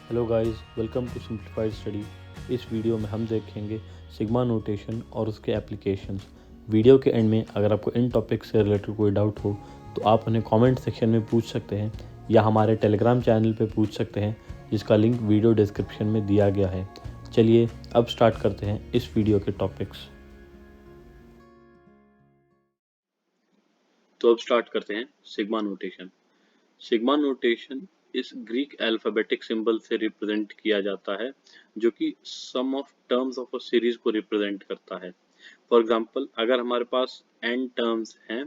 Hello guys, welcome to simplified study. इस video में हम देखेंगे सिग्मा नोटेशन और उसके एप्लीकेशंस। वीडियो के एंड में अगर आपको इन टॉपिक से रिलेटेड कोई डाउट हो तो आप उन्हें कमेंट सेक्शन में पूछ सकते हैं या हमारे टेलीग्राम चैनल पे पूछ सकते हैं, जिसका लिंक वीडियो डिस्क्रिप्शन में दिया गया है। चलिए अब स्टार्ट करते हैं इस वीडियो के टॉपिक्स। तो अब स्टार्ट करते हैं सिग्मा नोटेशन। सिग्मा नोटेशन इस ग्रीक अल्फाबेटिक सिंबल से रिप्रेजेंट किया जाता है, जो कि sum of terms of a series को रिप्रेजेंट करता है। फॉर एग्जांपल, अगर हमारे पास n टर्म्स हैं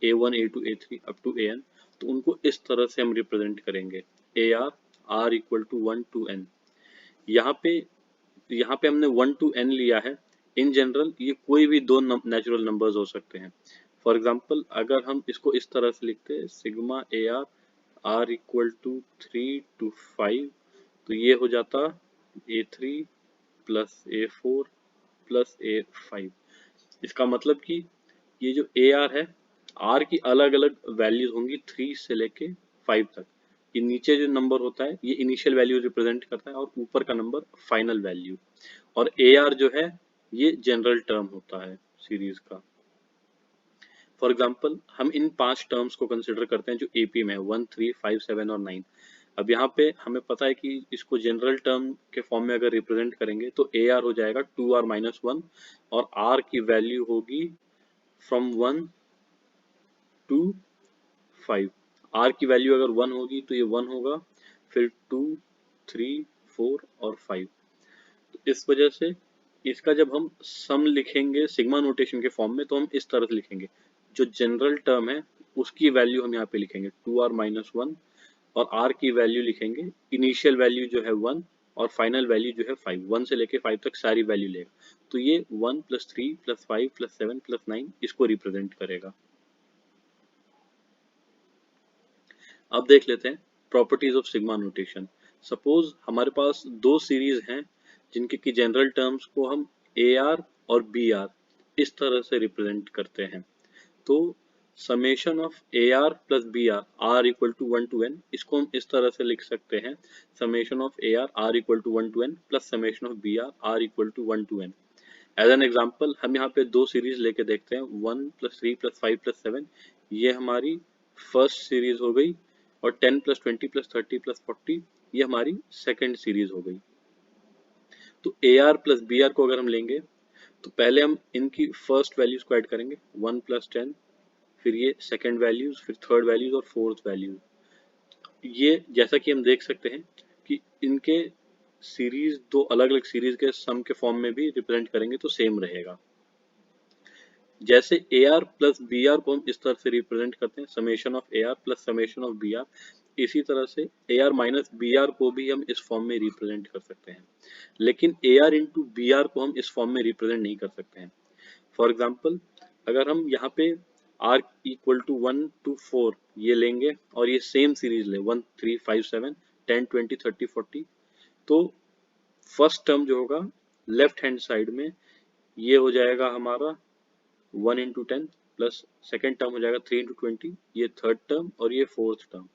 a1 a2 a3 up to an, तो उनको इस तरह से हम रिप्रेजेंट करेंगे ar r equal to 1 to n। यहाँ पे हमने 1 टू n लिया है। इन जनरल ये कोई भी दो नेचुरल नंबर्स हो सकते हैं। फॉर एग्जांपल, अगर हम इसको इस तरह से लिखते हैं sigma A R r equal to 3 to 5, तो ये हो जाता a3 plus a4 plus a5। इसका मतलब कि ये जो AR है, R की अलग अलग वैल्यूज होंगी 3 से लेके 5 तक। ये नीचे जो नंबर होता है ये इनिशियल वैल्यू रिप्रेजेंट करता है और ऊपर का नंबर फाइनल वैल्यू। और AR जो है ये जनरल टर्म होता है सीरीज का। फॉर एग्जाम्पल, हम इन 5 टर्म्स को कंसिडर करते हैं जो AP में है 1, 3, 5, 7 और 9। अब यहाँ पे हमें पता है कि इसको जनरल टर्म के फॉर्म में अगर रिप्रेजेंट करेंगे तो AR हो जाएगा 2R माइनस 1 और R की वैल्यू होगी फ्रॉम 1 टू 5। R की वैल्यू अगर 1 होगी तो ये 1 होगा, फिर 2, 3, 4 और 5। तो इस वजह से इसका जब हम सम लिखेंगे सिग्मा नोटेशन के फॉर्म में तो हम इस तरह से लिखेंगे। जो जनरल टर्म है उसकी वैल्यू हम यहाँ पे लिखेंगे 2R माइनस 1 और R की वैल्यू लिखेंगे इनिशियल वैल्यू जो है 1 और फाइनल वैल्यू जो है 5। 1 से लेके 5 तक सारी वैल्यू लेगा, तो ये 1 प्लस 3 प्लस 5 प्लस 7 प्लस 9 इसको रिप्रेजेंट करेगा। अब देख लेते हैं properties of sigma notation. Suppose हमारे पास दो सीरीज हैं जिनके की जनरल टर्म्स को हम ए आर और बी आर इस तरह से रिप्रेजेंट करते हैं। तो summation of A R plus B R R equal to 1 to N, इसको हम इस तरह से लिख सकते हैं summation of A R R equal to 1 to N plus summation of B R R equal to 1 to N. As an example हम यहाँ पे दो सीरीज लेके देखते हैं 1 प्लस 3 प्लस 5 प्लस 7। ये हमारी फर्स्ट सीरीज हो गई और 10 प्लस 20 प्लस 30 प्लस 40 ये हमारी सेकेंड सीरीज हो गई। तो A R plus B R को अगर हम लेंगे तो पहले हम इनकी फर्स्ट वैल्यूज को ऐड करेंगे 1 प्लस 10, फिर ये सेकेंड वैल्यूज, फिर थर्ड वैल्यूज और फोर्थ वैल्यूज। ये जैसा कि हम देख सकते हैं कि इनके सीरीज दो अलग अलग सीरीज के सम के फॉर्म में भी रिप्रेजेंट करेंगे तो सेम रहेगा। जैसे A R plus B R को हम इस तरह से रिप्रेजेंट करते हैं summation of A R plus summation of B R, इसी तरह से A R minus B R को भी हम इस फॉर्म में रिप्रेजेंट कर सकते हैं। लेकिन A R into B R को हम इस फॉर्म में रिप्रेजेंट नहीं कर सकते हैं। फॉर एग्जाम्पल, अगर हम यहाँ पे आर इक्वल टू 1 टू 4 ये लेंगे और ये सेम सीरीज ले 1, 3, 5, 7, 10, 20, 30, 40, तो फर्स्ट टर्म जो होगा लेफ्ट हैंड साइड में ये हो जाएगा हमारा 1 इंटू 10 प्लस सेकेंड टर्म हो जाएगा 3 इंटू 20, ये थर्ड टर्म और ये फोर्थ टर्म।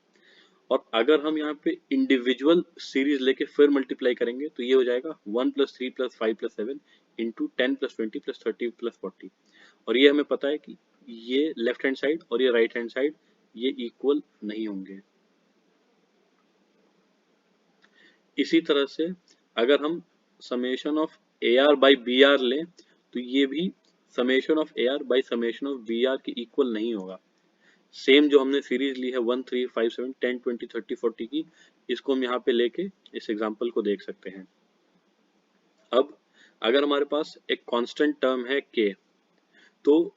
और अगर हम यहाँ पे इंडिविजुअल सीरीज लेके फिर मल्टीप्लाई करेंगे तो ये हो जाएगा 1 plus 3 plus 5 plus 7 into 10 plus 20 plus 30 plus 40। और ये हमें पता है कि ये लेफ्ट हैंड साइड और ये राइट हैंड साइड ये इक्वल नहीं होंगे। इसी तरह से अगर हम summation of A R by B R लें तो ये भी summation of A R by summation of B R के इक्वल नहीं होगा। सेम जो हमने सीरीज ली है 1, 3, 5, 7, 10, 20, 30, 40 की, इसको हम यहाँ पे लेके इस एग्जाम्पल को देख सकते हैं। अब अगर हमारे पास एक कांस्टेंट टर्म है k, तो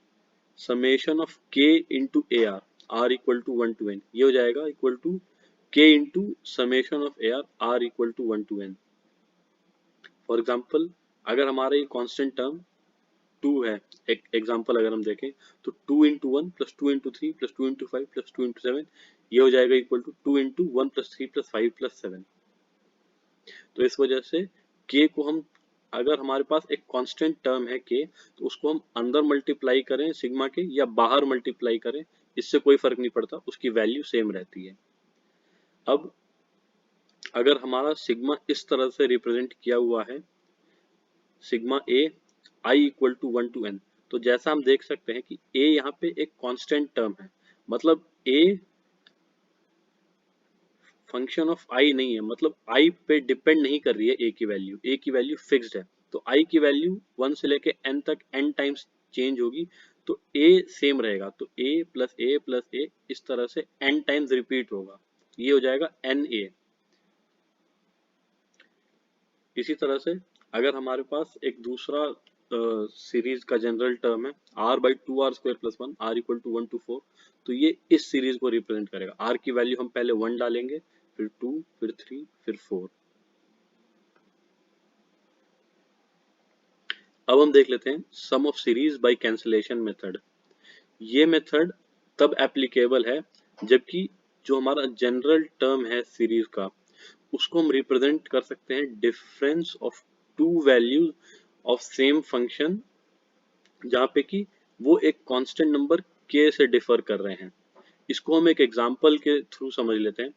summation of k into A R R equal to 1 to n ये हो जाएगा equal to k into summation of A R R equal to 1 to n। For example, अगर हमारा ये कांस्टेंट टर्म 2 है, एक एग्जाम्पल अगर हम देखें तो 2 into 1 plus 2 into 3 plus 2 into 5 plus 2 into 7 ये हो जाएगा equal to 2 into 1 plus 3 plus 5 plus 7। तो इस वजह से k को हम, अगर हमारे पास एक कांस्टेंट टर्म है k, तो उसको हम अंदर मल्टीप्लाई करें सिग्मा के या बाहर मल्टीप्लाई करें, इससे कोई फर्क नहीं पड़ता, उसकी वैल्यू सेम रहती है। अब अगर हमारा सिग्मा इस तरह से रिप्रेजेंट किया हुआ है, sigma A I equal to 1 to N, तो जैसा हम देख सकते हैं कि ए यहाँ पे एक कांस्टेंट टर्म है, मतलब ए फंक्शन ऑफ आई नहीं है, मतलब आई पे डिपेंड नहीं कर रही है ए की वैल्यू फिक्स्ड है। तो आई की वैल्यू 1 से लेके एन तक एन टाइम्स चेंज होगी, तो ए सेम रहेगा, तो ए प्लस ए इस तरह से एन टाइम्स रिपीट होगा, ये हो जाएगा एन ए। इसी तरह से अगर हमारे पास एक दूसरा सीरीज का जनरल टर्म है R by two R square plus one, R equal to 1 to 4, तो ये इस सीरीज को रिप्रेजेंट करेगा। आर की वैल्यू हम पहले 1 डालेंगे, फिर 2, फिर 3, फिर 4। अब हम देख लेते हैं sum of series by cancellation method. ये मेथड तब एप्लीकेबल है जबकि जो हमारा जनरल टर्म है सीरीज का, उसको हम रिप्रेजेंट कर सकते हैं difference of to values of same function, जहाँ पे कि वो एक कांस्टेंट नंबर k से डिफर कर रहे हैं। इसको हम एक एग्जांपल के थ्रू समझ लेते हैं।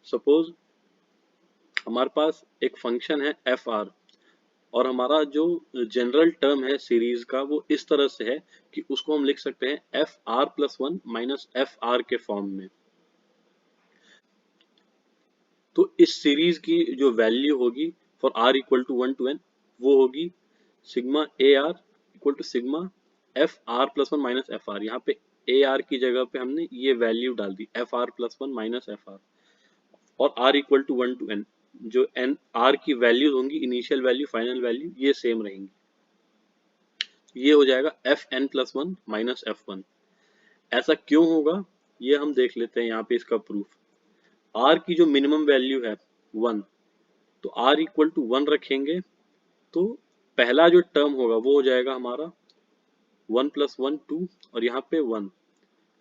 सपोज हमारे पास एक फंक्शन है एफ आर, और हमारा जो जनरल टर्म है सीरीज का वो इस तरह से है कि उसको हम लिख सकते हैं F R plus one minus F R के फॉर्म में। तो इस सीरीज की जो वैल्यू होगी for R equal to 1 to n, वो होगी sigma A R equal to sigma F R plus one minus F R. यहाँ पे ए आर की जगह पे हमने ये वैल्यू डाल दी F R plus one minus F R, और R equal to 1 to n, जो एन आर की वैल्यूज होंगी, इनिशियल वैल्यू फाइनल वैल्यू, ये सेम रहेंगी। ये हो जाएगा F N plus one minus F one. ऐसा क्यों होगा ये हम देख लेते हैं यहाँ पे इसका प्रूफ। आर की जो मिनिमम वैल्यू है 1, तो आर इक्वल टू 1 रखेंगे, तो पहला जो टर्म होगा वो हो जाएगा हमारा 1 प्लस वन 2, और यहाँ पे 1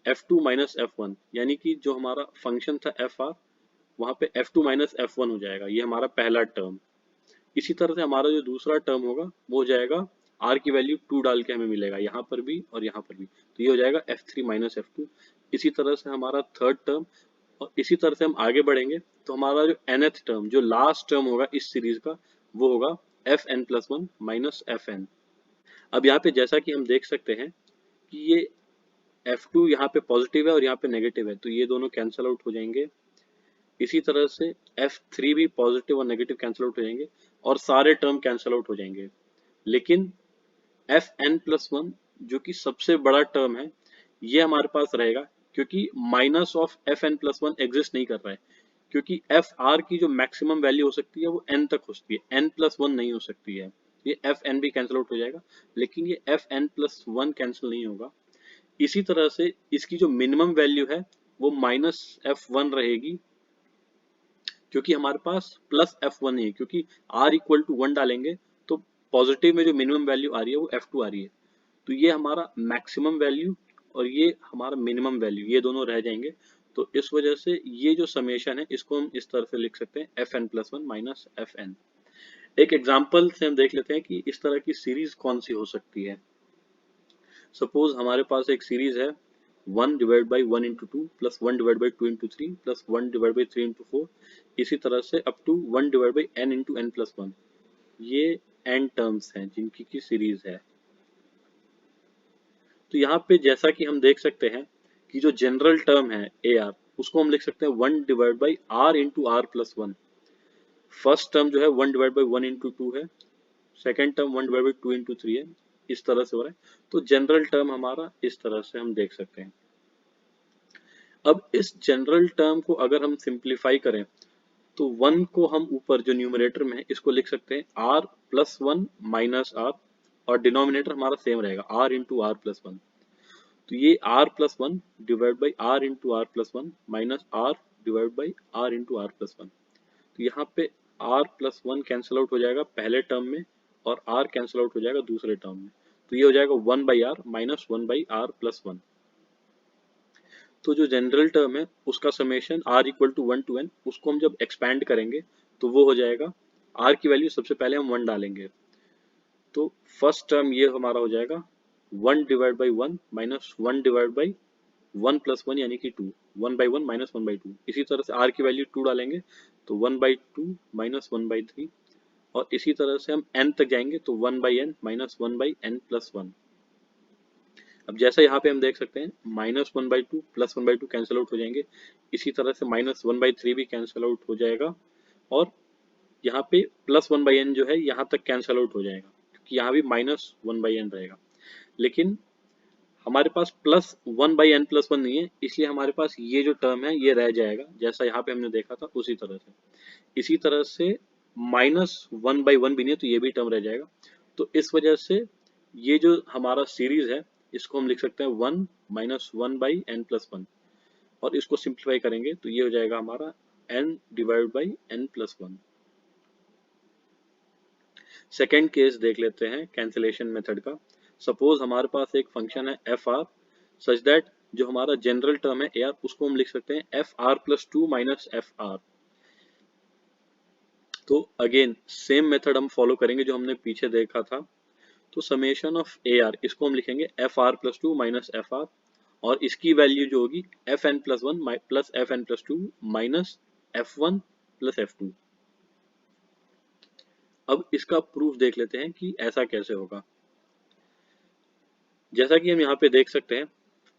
F two minus F one, यानी कि जो हमारा फंक्शन था एफ आर, वहाँ पे F two minus F one हो जाएगा, ये हमारा पहला टर्म। इसी तरह से हमारा जो दूसरा टर्म होगा वो हो जाएगा आर की वैल्यू 2 डाल के हमें मिलेगा यहाँ पर भी और यहाँ पर भी, तो ये हो जाएगा F three minus F two. इसी तरह से हमारा थर्ड टर्म, और इसी तरह से हम आगे बढ़ेंगे तो हमारा जो nth टर्म, जो लास्ट टर्म होगा इस सीरीज का, वो होगा F N plus one minus F N. अब यहाँ पे जैसा कि हम देख सकते हैं कि ये F2 यहाँ पे पॉजिटिव है और यहाँ पे नेगेटिव है, तो ये दोनों कैंसिल आउट हो जाएंगे। इसी तरह से F3 भी पॉजिटिव और नेगेटिव कैंसिल आउट हो जाएंगे, और सारे टर्म कैंसिल आउट हो जाएंगे। लेकिन Fn प्लस वन, जो कि सबसे बड़ा टर्म है, ये हमारे पास रहेगा, क्योंकि minus of Fn plus one exist नहीं कर रहा है, क्योंकि एफ आर की जो मैक्सिमम वैल्यू हो सकती है वो n तक हो सकती है, n प्लस वन नहीं हो सकती है। ये एफ एन भी कैंसिल आउट हो जाएगा, लेकिन ये F N plus one cancel नहीं होगा। इसी तरह से इसकी जो मिनिमम वैल्यू है वो माइनस एफ वन रहेगी, क्योंकि हमारे पास प्लस एफ वन है, क्योंकि आर इक्वल टू वन डालेंगे तो पॉजिटिव में जो मिनिमम वैल्यू आ रही है वो एफ टू आ रही है, तो ये हमारा मैक्सिमम वैल्यू और ये हमारा मिनिमम वैल्यू, ये दोनों रह जाएंगे। तो इस वजह से ये जो समेशन है इसको हम इस तरह से लिख सकते हैं F N plus one minus F N. एक एग्जाम्पल से हम देख लेते हैं कि इस तरह की सीरीज कौन सी हो सकती है। सपोज हमारे पास एक सीरीज है 1 divide by 1 into two plus 1 divide by 2 into three plus 1 divide by 3 into four, इसी तरह से up to 1 divide by n into N plus one. ये n टर्म्स हैं जिनकी की सीरीज है। तो यहाँ पे जैसा कि हम देख सकते हैं कि जो जनरल टर्म है ए आर, उसको हम लिख सकते हैं 1 divide by R into R plus one. First term जो है 1 डिवाइड बाई 1 इंटू टू है, second term 1 divide by 2 into three है, इस तरह से हो रहा है। तो जनरल टर्म हमारा इस तरह से हम देख सकते हैं। अब इस जनरल टर्म को अगर हम सिंप्लीफाई करें तो 1 को हम ऊपर जो न्यूमरेटर में है इसको लिख सकते हैं R plus one minus R, और डिनोमिनेटर हमारा सेम रहेगा R into R plus one. तो ये R plus one divide by R into R plus one minus R divide by R into R plus one. तो यहाँ पे R plus one cancel out हो जाएगा पहले टर्म में, और आर कैंसिल आउट हो जाएगा दूसरे टर्म में, तो ये हो जाएगा 1 by R minus 1 by R plus one. तो जो जनरल टर्म है उसका summation r equal to 1 to n, उसको हम जब एक्सपैंड करेंगे तो वो हो जाएगा, r की वैल्यू सबसे पहले हम 1 डालेंगे, तो फर्स्ट टर्म ये हमारा हो जाएगा 1 divide by one minus 1 divide by 1 plus one, यानी कि 2, 1 by one minus 1 by two. इसी तरह से r की वैल्यू 2 डालेंगे तो 1/2 माइनस 1/3, और इसी तरह से हम n तक जाएंगे तो 1/n माइनस 1/n+1। अब जैसा यहाँ पे हम देख सकते हैं -1/2 प्लस 1/2 कैंसिल आउट हो जाएंगे, इसी तरह से -1/3 भी कैंसिल आउट हो जाएगा, और यहाँ पे +1/n जो है यहाँ तक कैंसिल आउट हो जाएगा, क्योंकि यहाँ भी -1/n रहेगा। लेकिन हमारे पास +1/n+1 नहीं है, इसलिए हमारे पास ये जो टर्म है ये रह जाएगा, जैसा यहाँ पे हमने देखा था उसी तरह से। इसी तरह से -1/1 भी नहीं है, तो ये भी टर्म रह जाएगा। तो इस वजह से ये जो हमारा सीरीज है इसको हम लिख सकते हैं 1 - 1/n+1, और इसको सिंप्लीफाई करेंगे तो ये हो जाएगा हमारा n/n+1। सेकेंड केस देख लेते हैं कैंसिलेशन मेथड का। सपोज हमारे पास एक फंक्शन है एफ आर, सच दैट जो हमारा जनरल टर्म है ए आर उसको हम लिख सकते हैं FR+2 माइनस FR। तो अगेन सेम मेथड हम फॉलो करेंगे जो हमने पीछे देखा था। तो समेशन ऑफ ए आर इसको हम लिखेंगे FR+2 माइनस FR, और इसकी वैल्यू जो होगी FN+1 plus FN+2 minus F1 plus F2। अब इसका प्रूफ देख लेते हैं कि ऐसा कैसे होगा। जैसा कि हम यहाँ पे देख सकते हैं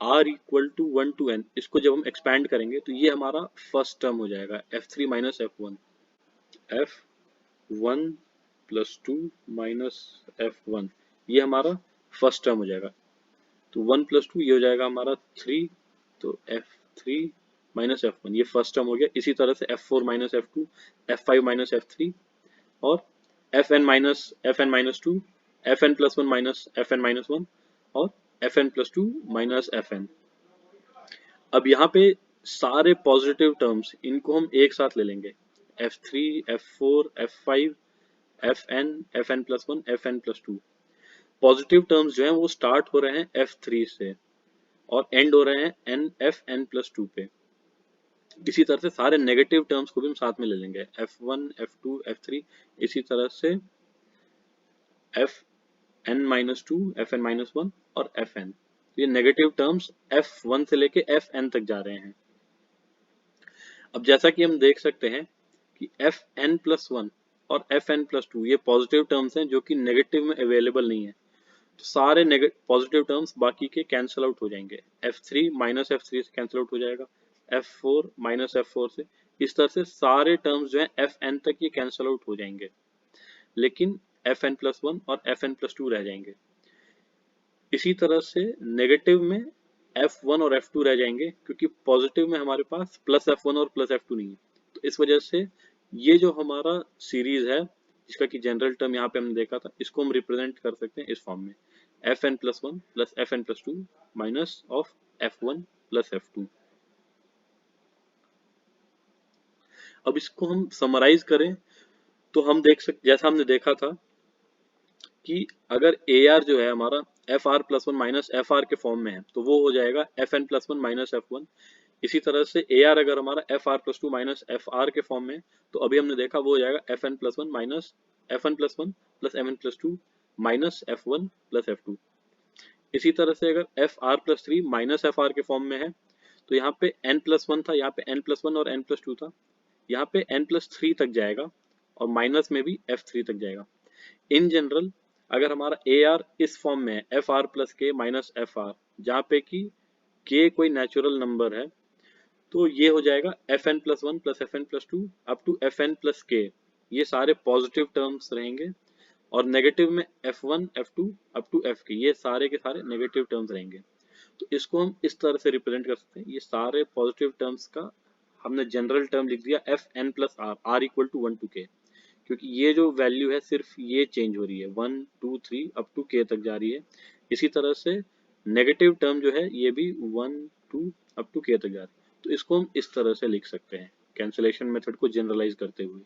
r = 1 to n, इसको जब हम एक्सपैंड करेंगे तो ये हमारा फर्स्ट टर्म हो जाएगा F3 minus F1, F1 plus 2 minus F1, ये हमारा फर्स्ट टर्म हो जाएगा। तो 1 प्लस 2 ये हो जाएगा हमारा 3, तो F3 माइनस F1 ये फर्स्ट टर्म हो गया। इसी तरह से F4 minus F2, F5 minus F3, और Fn-2, Fn+1 माइनस Fn-1, और Fn+2 माइनस Fn। अब यहाँ पे सारे पॉजिटिव टर्म्स इनको हम एक साथ ले लेंगे, F3, F4, F5, Fn, Fn+1, Fn+2। Positive terms जो हैं वो स्टार्ट हो रहे हैं F3 से और एंड हो रहे हैं Fn+2 पे। इसी तरह से सारे नेगेटिव टर्म्स को भी हम साथ में ले लेंगे, F1, F2, F3, इसी तरह से Fn-2, Fn-1 और Fn। ये नेगेटिव टर्म्स F1 से लेके Fn तक जा रहे हैं। अब जैसा कि हम देख सकते हैं कि Fn+1 और Fn+2 ये पॉजिटिव टर्म्स हैं जो कि नेगेटिव में अवेलेबल नहीं है, तो सारे पॉजिटिव टर्म्स बाकी के कैंसिल आउट हो जाएंगे। F3 माइनस F3 से कैंसिल आउट हो जाएगा, F4 माइनस F4 से, इस तरह से सारे टर्म्स जो हैं Fn तक ये कैंसिल आउट हो जाएंगे, लेकिन Fn+1 और Fn+2 रह जाएंगे। इसी तरह से नेगेटिव में F1 और F2 रह जाएंगे, क्योंकि पॉजिटिव में हमारे पास प्लस F1 और प्लस F2 नहीं है। तो इस वजह से ये जो हमारा सीरीज है जिसका कि जनरल टर्म यहाँ पे हमने देखा था, इसको हम रिप्रेजेंट कर सकते हैं इस फॉर्म में, Fn+1 plus Fn+2 minus of F1 plus F2। अब इसको हम समराइज करें तो हम देख सकते, जैसा हमने देखा था कि अगर ए आर जो है हमारा FR+1 माइनस FR के फॉर्म में है तो वो हो जाएगा Fn+1 माइनस F1। इसी तरह से ए आर अगर हमारा FR+2 माइनस FR के फॉर्म में, तो अभी हमने देखा वो हो जाएगा Fn+1 minus Fn+1 plus Mn+2 minus F1 plus F2। इसी तरह से अगर FR+3 माइनस FR के फॉर्म में है तो यहाँ पे N+1 था, यहाँ पे N+1 और N+2 था, यहाँ पे N+3 तक जाएगा और माइनस में भी F3 तक जाएगा। इन जनरल अगर हमारा ए आर इस फॉर्म में है FR plus K minus FR, जहाँ पे कि K कोई नेचुरल नंबर है, तो ये हो जाएगा Fn+1 plus Fn+2 up to Fn plus K, ये सारे पॉजिटिव टर्म्स रहेंगे, और नेगेटिव में F1, F2 up to Fk, ये सारे के सारे नेगेटिव टर्म्स रहेंगे। तो इसको हम इस तरह से रिप्रेजेंट कर सकते हैं, ये सारे पॉजिटिव टर्म्स का हमने जनरल टर्म लिख दिया Fn plus R, R = 1 to K, क्योंकि ये जो वैल्यू है सिर्फ ये चेंज हो रही है, 1 2 3 अप टू K तक जा रही है। इसी तरह से नेगेटिव टर्म जो है ये भी 1 2 अप टू K तक जा रही है। तो इसको हम इस तरह से लिख सकते हैं कैंसिलेशन मेथड को जनरलाइज करते हुए।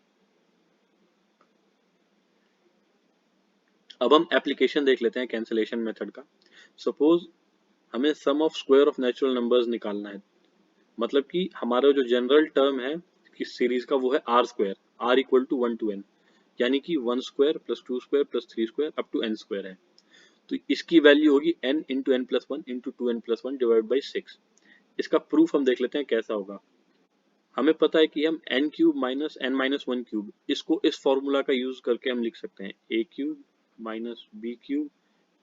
अब हम एप्लीकेशन देख लेते हैं कैंसिलेशन मेथड का। सपोज हमें sum of square of natural numbers निकालना है, मतलब कि हमारा जो जनरल टर्म है किस सीरीज का वो है R square, R = 1 to n, यानी कि 1 square plus 2 square plus 3 square up to n square है। तो इसकी वैल्यू होगी n into N plus one into 2n+1 divide by 6। इसका प्रूफ हम देख लेते हैं कैसा होगा। हमें पता है कि हम n cube minus n minus one cube, इसको इस फॉर्मूला का यूज करके हम लिख सकते हैं a cube minus B cube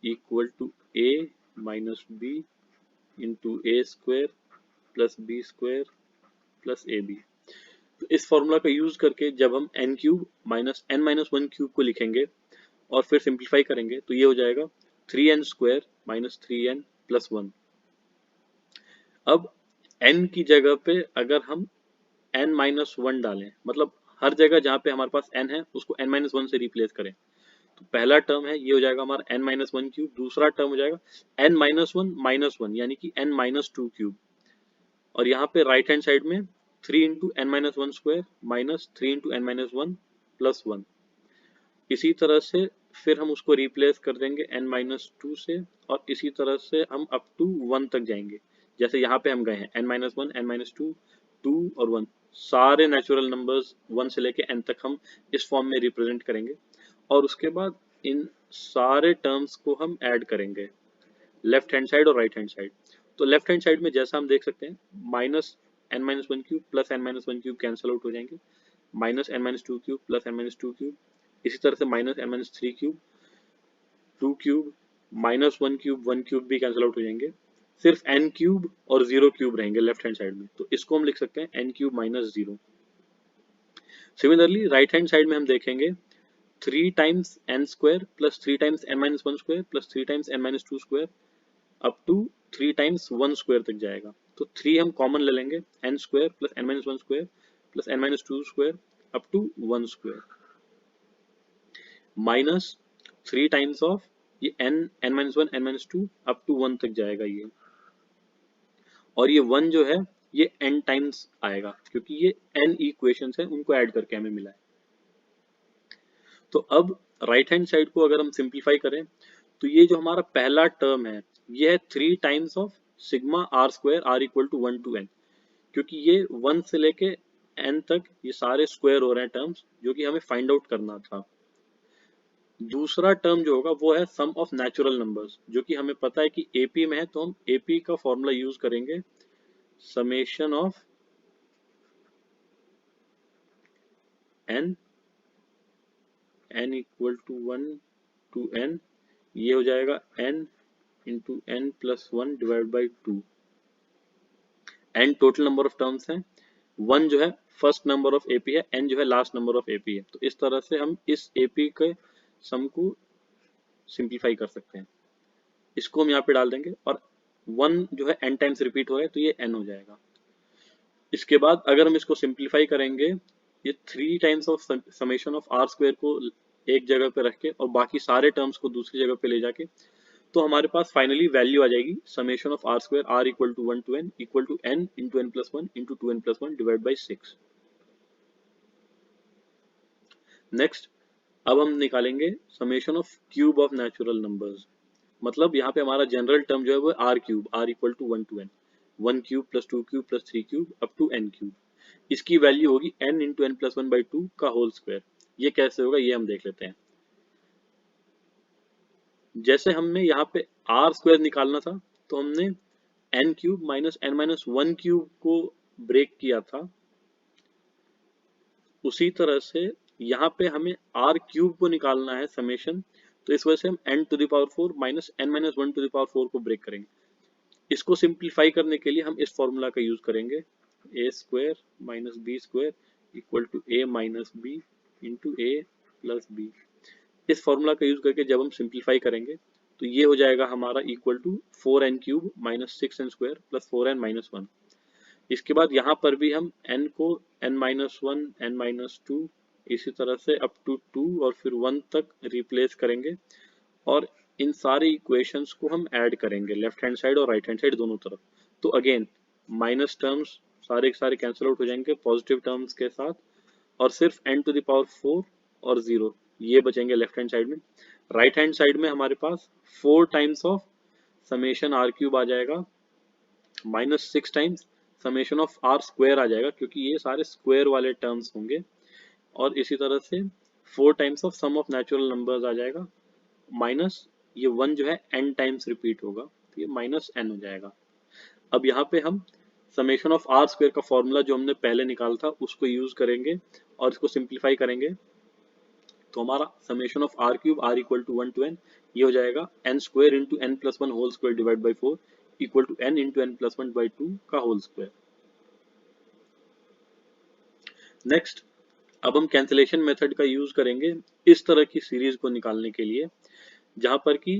equal to a minus B into A square plus B square plus A B. तो इस फॉर्मूला का यूज करके जब हम n cube minus n minus one cube को लिखेंगे और फिर सिंप्लीफाई करेंगे तो ये हो जाएगा 3n square minus 3n plus 1। अब n की जगह पे अगर हम n माइनस वन डालें, मतलब हर जगह जहाँ पे हमारे पास n है उसको n माइनस वन से रिप्लेस करें, तो पहला टर्म है ये हो जाएगा हमारा n माइनस वन क्यूब, दूसरा टर्म हो जाएगा n माइनस वन यानी कि n माइनस टू क्यूब, और यहाँ पे राइट हैंड साइड में 3 into N minus one square minus 3 into N minus one plus one. इसी तरह से फिर हम उसको रिप्लेस कर देंगे n माइनस टू से, और इसी तरह से हम अप टू 1 तक जाएंगे। जैसे यहाँ पे हम गए हैं n minus one, n minus two, 2 और 1, सारे नेचुरल नंबर्स 1 से लेके n तक हम इस फॉर्म में रिप्रेजेंट करेंगे, और उसके बाद इन सारे टर्म्स को हम ऐड करेंगे लेफ्ट हैंड साइड और राइट हैंड साइड। तो लेफ्ट हैंड साइड में जैसा हम देख सकते हैं minus N minus one cube plus N minus one cube cancel out हो जाएंगे, minus N minus two cube plus N minus two cube, इसी तरह से minus N minus three cube, two cube, minus one cube भी cancel out हो जाएंगे, सिर्फ N cube और जीरो क्यूब रहेंगे लेफ्ट हैंड साइड में, तो इसको हम लिख सकते हैं N cube minus zero. Similarly right hand side में हम देखेंगे 3 times N square plus 3 times N minus one square plus 3 times N minus two square up to 3 times one square तक जाएगा। तो 3 हम कॉमन ले लेंगे, N square plus N minus one square plus N minus two square up to one square minus 3 times of ये N, N minus one, N minus two up to one तक जाएगा ये, और ये वन जो है ये एन टाइम्स आएगा क्योंकि ये एन इक्वेशंस हैं उनको ऐड करके हमें मिला है। तो अब राइट हैंड साइड को अगर हम सिंप्लीफाई करें तो ये जो हमारा पहला टर्म है ये है 3 times of sigma R square R equal to 1 to N, क्योंकि ये 1 से लेके एन तक ये सारे स्क्वायर हो रहे हैं टर्म्स जो कि हमें फाइंड आउट करना था। दूसरा टर्म जो होगा वो है सम ऑफ नेचुरल नंबर्स, जो कि हमें पता है कि एपी में है तो हम एपी का फॉर्मूला यूज करेंगे summation of N, N equal to 1 to N, ये हो जाएगा N into N plus one divide by two. N total number of terms हैं, वन जो है फर्स्ट नंबर ऑफ एपी है, एन जो है लास्ट नंबर ऑफ एपी है, तो इस तरह से हम इस एपी के सम को सिंप्लीफाई कर सकते हैं। इसको हम यहाँ पे डाल देंगे और वन जो है एन टाइम्स रिपीट हो रहा है तो ये एन हो जाएगा। इसके बाद अगर हम इसको सिंप्लीफाई करेंगे, ये 3 times of summation of R square को एक जगह पे रख के और बाकी सारे टर्म्स को दूसरी जगह पे ले जाके, तो हमारे पास फाइनली वैल्यू आ जाएगी summation of R square R equal to one to N equal to N into N plus one into two N plus one divide by six. Next अब हम निकालेंगे summation of cube of natural numbers, मतलब यहाँ पे हमारा general term जो है वो R cube, R equal to one to N, one cube plus two cube plus three cube up to N cube. इसकी वैल्यू होगी N into N plus one by two का होल स्क्वायर। ये कैसे होगा ये हम देख लेते हैं। जैसे हमने यहाँ पे आर स्क्वायर निकालना था तो हमने N cube minus N minus one cube को ब्रेक किया था, उसी तरह से यहाँ पे हमें आर क्यूब को निकालना है समेशन, तो इस वजह से हम N to the power four minus N minus one to the power four को ब्रेक करेंगे। इसको सिंप्लीफाई करने के लिए हम इस फॉर्मूला का यूज करेंगे A square minus B square equal to A minus B into A plus B. इस फॉर्मूला का यूज करके जब हम सिंप्लीफाई करेंगे तो ये हो जाएगा हमारा equal to four N cube minus six N square plus four N minus one. इसके बाद यहाँ पर भी हम n को n minus one, N minus two, इसी तरह से अप टू टू और फिर वन तक रिप्लेस करेंगे, और इन सारी इक्वेशंस को हम ऐड करेंगे लेफ्ट हैंड साइड और राइट हैंड साइड दोनों तरफ। तो अगेन माइनस टर्म्स सारे के सारे कैंसिल आउट हो जाएंगे पॉजिटिव टर्म्स के साथ, और सिर्फ n to the power four और जीरो ये बचेंगे लेफ्ट हैंड साइड में। राइट हैंड साइड में हमारे पास four times of summation R cube आ जाएगा minus six times summation of R square आ जाएगा क्योंकि ये सारे स्क्वायर वाले टर्म्स होंगे, और इसी तरह से four times of sum of natural numbers आ जाएगा माइनस ये वन जो है n टाइम्स रिपीट होगा तो ये माइनस n हो जाएगा। अब यहाँ पे हम समेशन ऑफ आर स्क्वायर का फॉर्मूला जो हमने पहले निकाला था उसको यूज करेंगे और इसको सिंप्लीफाई करेंगे, तो हमारा summation of R cube R equal to 1 to n, ये हो जाएगा N square into N plus one whole square divide by 4 equal to N into N plus one by 2 का होल स्क्वायर। नेक्स्ट, अब हम cancellation method का use करेंगे इस तरह की सीरीज को निकालने के लिए, जहां पर कि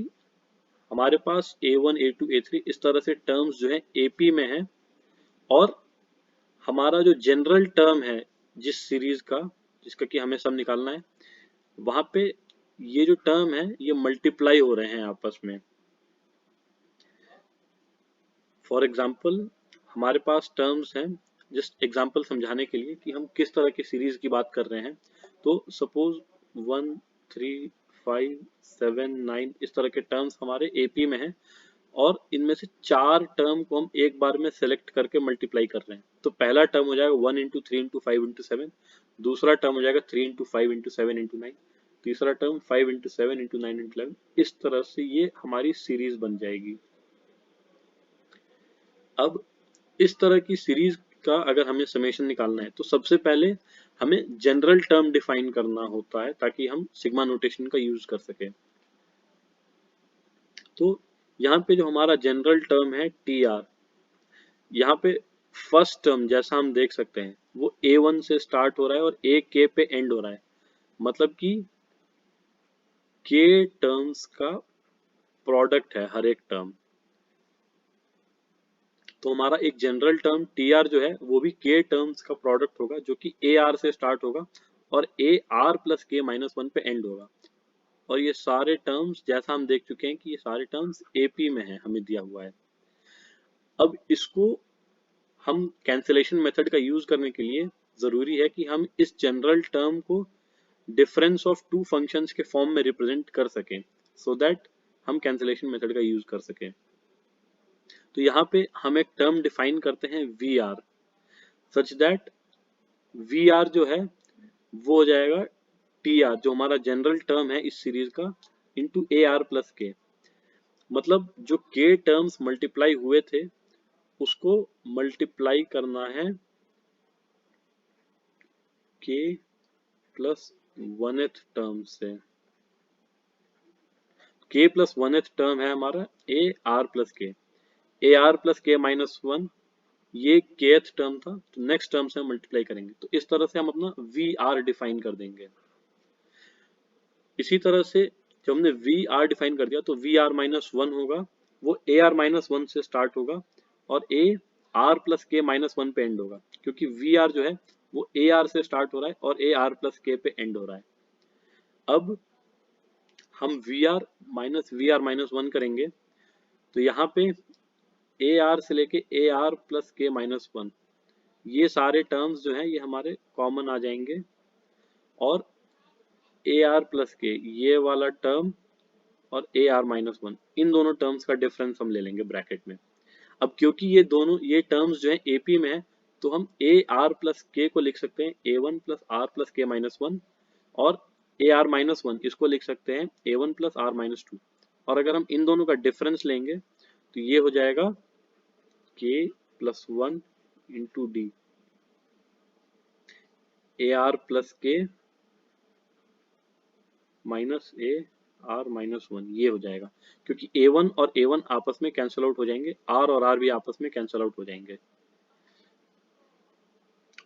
हमारे पास a1 a2 a3 इस तरह से टर्म्स जो है AP में है, और हमारा जो जनरल टर्म है जिस सीरीज का, जिसका कि हमें सम निकालना है, वहां पे ये जो टर्म है ये मल्टीप्लाई हो रहे हैं आपस में। फॉर एग्जाम्पल हमारे पास टर्म्स हैं, जस्ट एग्जाम्पल समझाने के लिए कि हम किस तरह की सीरीज की बात कर रहे हैं। तो सपोज 1 3 5 7 9 इस तरह के टर्म्स हमारे AP में हैं, और इनमें से 4 टर्म को हम एक बार में सेलेक्ट करके मल्टीप्लाई कर रहे हैं। तो पहला टर्म हो जाएगा 1 इंटू 3 इंटू 5 इंटू 7, दूसरा टर्म हो जाएगा 3 इंटू 5 इंटू 7 इंटू 9, तीसरा टर्म 5 इंटू 7 इंटू 9 इंटू 11। इस तरह से ये हमारी सीरीज बन जाएगी। अब इस तरह की सीरीज का अगर हमें समेशन निकालना है तो सबसे पहले हमें जनरल टर्म डिफाइन करना होता है ताकि हम सिग्मा नोटेशन का यूज कर सके। तो यहाँ पे जो हमारा जनरल टर्म है TR, यहाँ पे फर्स्ट टर्म जैसा हम देख सकते हैं वो A1 से स्टार्ट हो रहा है और AK पे एंड हो रहा है, मतलब कि K टर्म्स का प्रोडक्ट है हर एक टर्म। तो हमारा एक जनरल टर्म TR जो है वो भी K टर्म्स का प्रोडक्ट होगा, जो कि AR से स्टार्ट होगा और AR plus K minus one पे एंड होगा। और ये सारे टर्म्स जैसा हम देख चुके हैं कि ये सारे टर्म्स AP में है, हमें दिया हुआ है। अब इसको हम कैंसिलेशन मेथड का यूज करने के लिए जरूरी है कि हम इस जनरल टर्म को डिफरेंस ऑफ टू फंक्शंस के फॉर्म में रिप्रेजेंट कर सकें, सो दैट हम कैंसिलेशन मेथड का यूज कर सकें। तो यहाँ पे हम एक टर्म डिफाइन करते हैं VR, सच दैट VR जो है वो हो जाएगा TR जो हमारा जनरल टर्म है इस सीरीज का इंटू AR प्लस K। मतलब जो K टर्म्स मल्टीप्लाई हुए थे उसको मल्टीप्लाई करना है K प्लस वनथ टर्म से। K प्लस वनथ टर्म है हमारा AR plus K, AR plus K minus one, ये kth टर्म था, तो नेक्स्ट टर्म से हम मल्टीप्लाई करेंगे। तो इस तरह से हम अपना VR डिफाइन कर देंगे। इसी तरह से जब हमने VR डिफाइन कर दिया तो VR माइनस वन होगा, वो AR माइनस वन से स्टार्ट होगा और AR plus K minus one पे एंड होगा, क्योंकि VR जो है वो AR से स्टार्ट हो रहा है और AR प्लस K पे एंड हो रहा है। अब हम VR माइनस वन करेंगे तो यहाँ पे AR से लेके AR plus K minus one, ये सारे टर्म्स जो हैं ये हमारे कॉमन आ जाएंगे, और AR प्लस K ये वाला टर्म और AR माइनस वन, इन दोनों टर्म्स का डिफरेंस हम ले लेंगे ब्रैकेट में। अब क्योंकि ये टर्म्स जो है AP में है तो हम AR प्लस K को लिख सकते हैं A1 plus R plus K minus one, और AR माइनस वन इसको लिख सकते हैं A1 plus R minus two. और अगर हम इन दोनों का डिफरेंस लेंगे तो ये हो जाएगा K plus one into D, AR plus K minus AR minus one, ये हो जाएगा, क्योंकि A1 और A1 आपस में कैंसिल आउट हो जाएंगे, R और R भी आपस में कैंसिल आउट हो जाएंगे।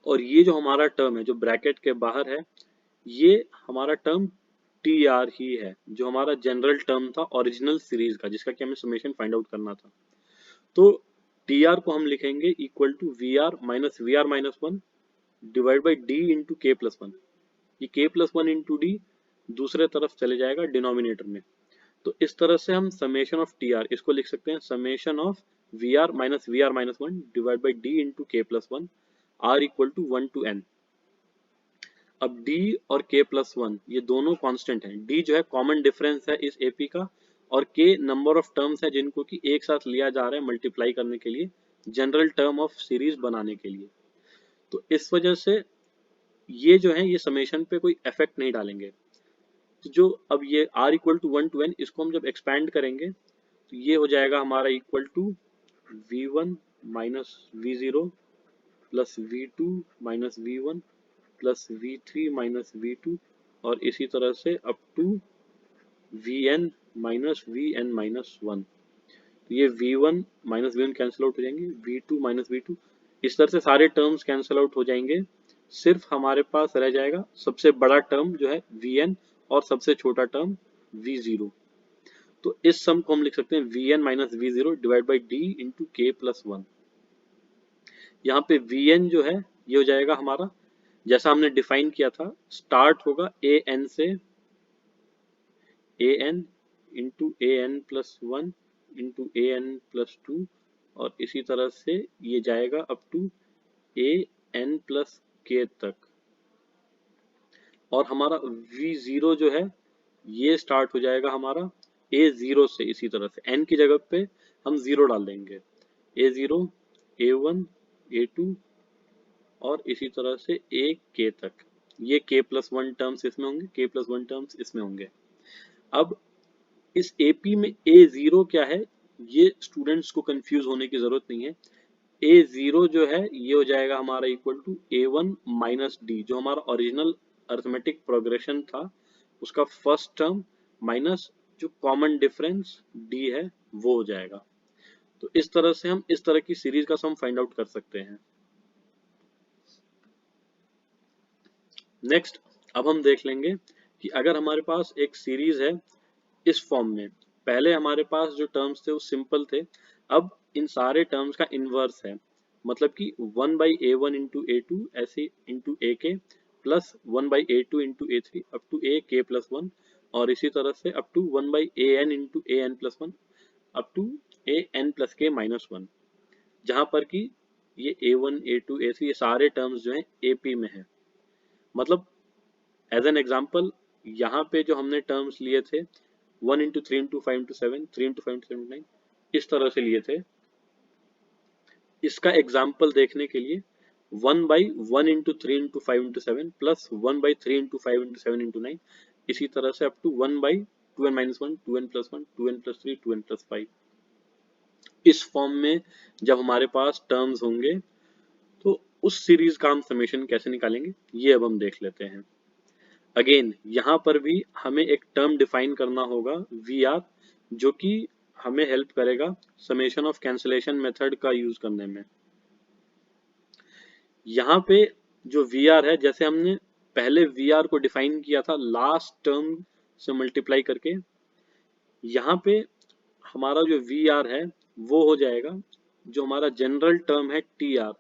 और ये जो हमारा टर्म है जो ब्रैकेट के बाहर है, ये हमारा टर्म TR ही है, जो हमारा जनरल टर्म था ओरिजिनल सीरीज का, जिसका कि हमें समेशन फाइंड आउट करना था। तो TR को हम लिखेंगे equal to VR minus one divide by D into K plus one. ये K plus one into D दूसरे तरफ चले जाएगा डिनोमिनेटर में। तो इस तरह से हम समेशन ऑफ TR इसको लिख सकते हैं summation of VR minus one divide by D into K plus one, R equal to 1 to n। अब D और K प्लस वन ये दोनों कांस्टेंट हैं। D जो है कॉमन डिफरेंस है इस AP का, और K नंबर ऑफ टर्म्स है जिनको कि एक साथ लिया जा रहा है मल्टीप्लाई करने के लिए, जनरल टर्म ऑफ सीरीज बनाने के लिए। तो इस वजह से ये जो है ये समेशन पे कोई इफेक्ट नहीं डालेंगे। तो जो अब ये R equal to 1 to n इसको हम जब एक्सपैंड करेंगे तो ये हो जाएगा हमारा equal to V1 minus V0 plus V2 minus V1 plus V3 minus V2 और इसी तरह से up to Vn minus Vn minus 1। तो ये V1 minus V1 cancel out हो जाएंगे, V2 माइनस V2, इस तरह से सारे टर्म्स कैंसिल आउट हो जाएंगे। सिर्फ हमारे पास रह जाएगा सबसे बड़ा टर्म जो है Vn और सबसे छोटा टर्म V0। तो इस सम को हम लिख सकते हैं Vn minus V0 divide by D into K plus 1। यहाँ पे Vn जो है ये हो जाएगा हमारा, जैसा हमने डिफाइन किया था, स्टार्ट होगा An से, An into An plus 1 into An plus 2 और इसी तरह से ये जाएगा up to An plus K तक। और हमारा V0 जो है ये स्टार्ट हो जाएगा हमारा A0 से, इसी तरह से n की जगह पे हम 0 डाल देंगे, A0, A1, A2 और इसी तरह से AK तक। ये K प्लस 1 टर्म्स इसमें होंगे, K प्लस 1 टर्म्स इसमें होंगे। अब इस AP में A0 क्या है, ये स्टूडेंट्स को कंफ्यूज होने की जरूरत नहीं है। A0 जो है ये हो जाएगा हमारा equal to A1 minus D, जो हमारा ओरिजिनल अरिथमेटिक प्रोग्रेशन था उसका फर्स्ट टर्म माइनस जो कॉमन डिफरेंस D है वो हो जाएगा। तो इस तरह से हम इस तरह की सीरीज का सम फाइंड आउट कर सकते हैं। नेक्स्ट अब हम देख लेंगे कि अगर हमारे पास एक सीरीज है इस फॉर्म में, पहले हमारे पास जो टर्म्स थे वो सिंपल थे, अब इन सारे टर्म्स का इनवर्स है, मतलब कि 1 by A one into A two ऐसे into A K plus 1 by A two into A three up to A K plus 1 और इसी तरह से up to 1 by A N into A N plus 1 up to A N plus K minus 1, जहां पर कि ये A one A two A three ये सारे टर्म्स जो हैं ए पी में है। मतलब एज एन एग्जाम्पल यहाँ पे जो हमने टर्म्स लिए थे 1 into 3 into 5 into 7, 3 into 5 into 7 9, इस तरह से लिए थे। इसका एग्जाम्पल देखने के लिए 1 by 1 into 3 into 5 into 7 plus 1 by 3 into 5 into 7 into 9, इसी तरह से up to 1 by 2n minus 1, 2n plus 1, 2n plus 3, 2n plus 5। इस फॉर्म में जब हमारे पास टर्म्स होंगे तो उस सीरीज का हम समेशन कैसे निकालेंगे ये अब हम देख लेते हैं। अगेन यहाँ पर भी हमें एक टर्म डिफाइन करना होगा VR, जो कि हमें हेल्प करेगा समेशन ऑफ कैंसलेशन मेथड का यूज करने में। यहाँ पे जो VR है, जैसे हमने पहले VR को डिफाइन किया था लास्ट टर्म से मल्टीप्लाई करके, यहाँ पे हमारा जो VR है वो हो जाएगा जो हमारा जनरल टर्म है TR,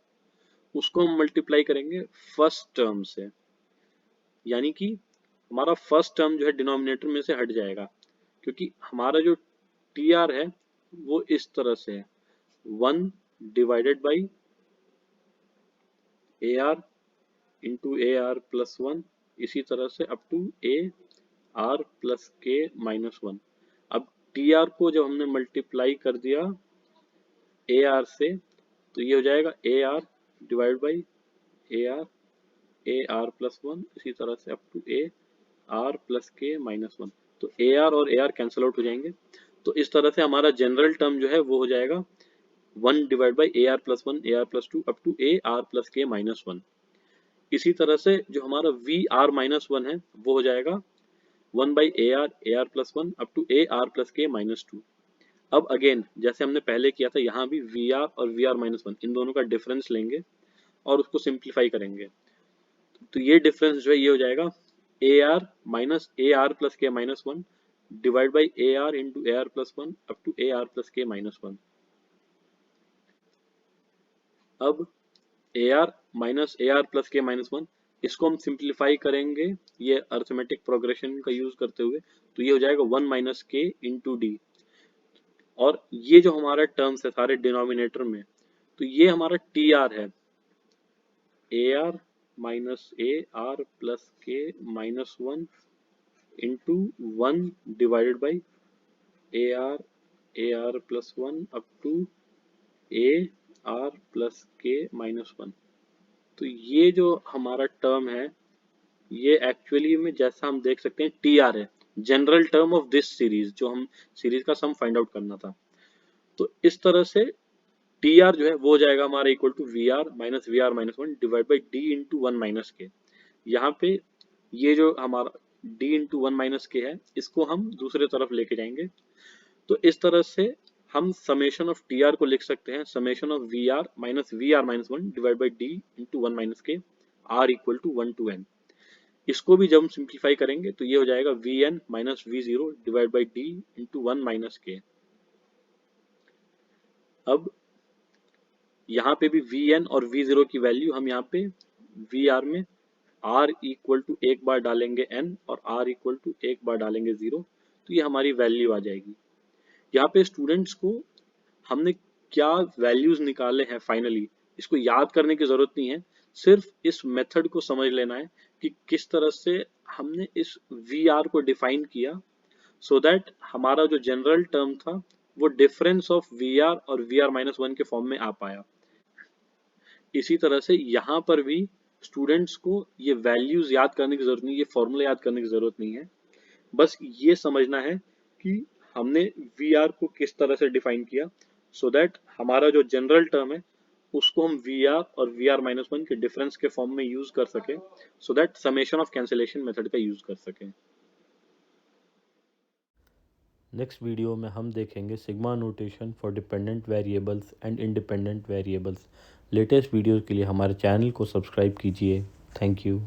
उसको हम मल्टीप्लाई करेंगे फर्स्ट टर्म से, यानी कि हमारा फर्स्ट टर्म जो है डिनोमिनेटर में से हट जाएगा, क्योंकि हमारा जो TR है वो इस तरह से है 1 divided by AR into AR plus 1, इसी तरह से up to AR plus K minus 1। अब TR को जब हमने मल्टीप्लाई कर दिया AR से तो ये हो जाएगा AR divide by AR plus 1, इसी तरह से up to AR plus K minus 1। तो AR और AR कैंसिल आउट हो जाएंगे, तो इस तरह से हमारा जनरल टर्म जो है वो हो जाएगा 1 divide by AR plus 1, AR plus 2 up to AR plus K minus 1। इसी तरह से जो हमारा VR माइनस 1 है वो हो जाएगा 1 by AR plus 1 up to AR plus K minus 2। अब अगेन जैसे हमने पहले किया था, यहाँ भी VR और VR माइनस 1 इन दोनों का डिफरेंस लेंगे और उसको सिंप्लीफाई करेंगे। तो ये डिफरेंस जो है ये हो जाएगा AR minus AR plus K minus 1 divide by AR into AR plus 1 up to AR plus K minus 1। अब AR minus AR plus K minus 1, इसको हम सिंप्लीफाई करेंगे ये अर्थमेटिक प्रोग्रेशन का यूज करते हुए, तो ये हो जाएगा 1 माइनस K इंटू D। और ये जो हमारा टर्म्स है सारे डिनोमिनेटर में, तो ये हमारा TR है AR minus AR plus K minus 1 into 1 divided by AR plus 1 up to AR plus K minus 1। तो ये जो हमारा टर्म है ये एक्चुअली में जैसा हम देख सकते हैं TR है, general term of this series, जो हम सीरीज का सम फाइंड आउट करना था। तो इस तरह से टी आर जो है वो हो जाएगा हमारा equal to V R minus one divide by D into one minus K. यहाँ पे ये जो हमारा डी इंटू वन माइनस के है इसको हम दूसरे तरफ लेके जाएंगे, तो इस तरह से हम समेशन ऑफ टी आर को लिख सकते हैं summation of V R minus one divide by D into one minus K R equal to one to N. इसको भी जब हम सिंप्लीफाई करेंगे तो ये हो जाएगा V N minus V zero divide by D into one minus K. अब यहाँ पे भी वी एन और वी जीरो की वैल्यू हम यहाँ पे वी आर में आर इक्वल टू एक बार डालेंगे एन और आर इक्वल टू एक बार डालेंगे जीरो, तो ये हमारी वैल्यू आ जाएगी। यहाँ पे स्टूडेंट्स को हमने क्या वैल्यूज निकाले हैं फाइनली इसको याद करने की जरूरत नहीं है, सिर्फ इस मेथड को समझ लेना है कि किस तरह से हमने इस वी आर को डिफाइन किया, सो दैट हमारा जो जनरल टर्म था वो डिफरेंस ऑफ वी आर और वी आर माइनस वन के फॉर्म में आ पाया। इसी तरह से यहाँ पर भी स्टूडेंट्स को ये वैल्यूज याद करने की जरूरत नहीं, ये फॉर्मूला याद करने की जरूरत नहीं है, बस ये समझना है कि हमने वी आर को किस तरह से डिफाइन किया, सो दैट हमारा जो जनरल टर्म है उसको हम वी आर और वी आर माइनस वन के डिफरेंस के फॉर्म में यूज कर सके, so that summation of cancellation method का यूज कर सके। नेक्स्ट वीडियो में हम देखेंगे sigma notation for dependent variables and independent variables. Latest videos के लिए हमारे चैनल को सब्सक्राइब कीजिए। Thank you.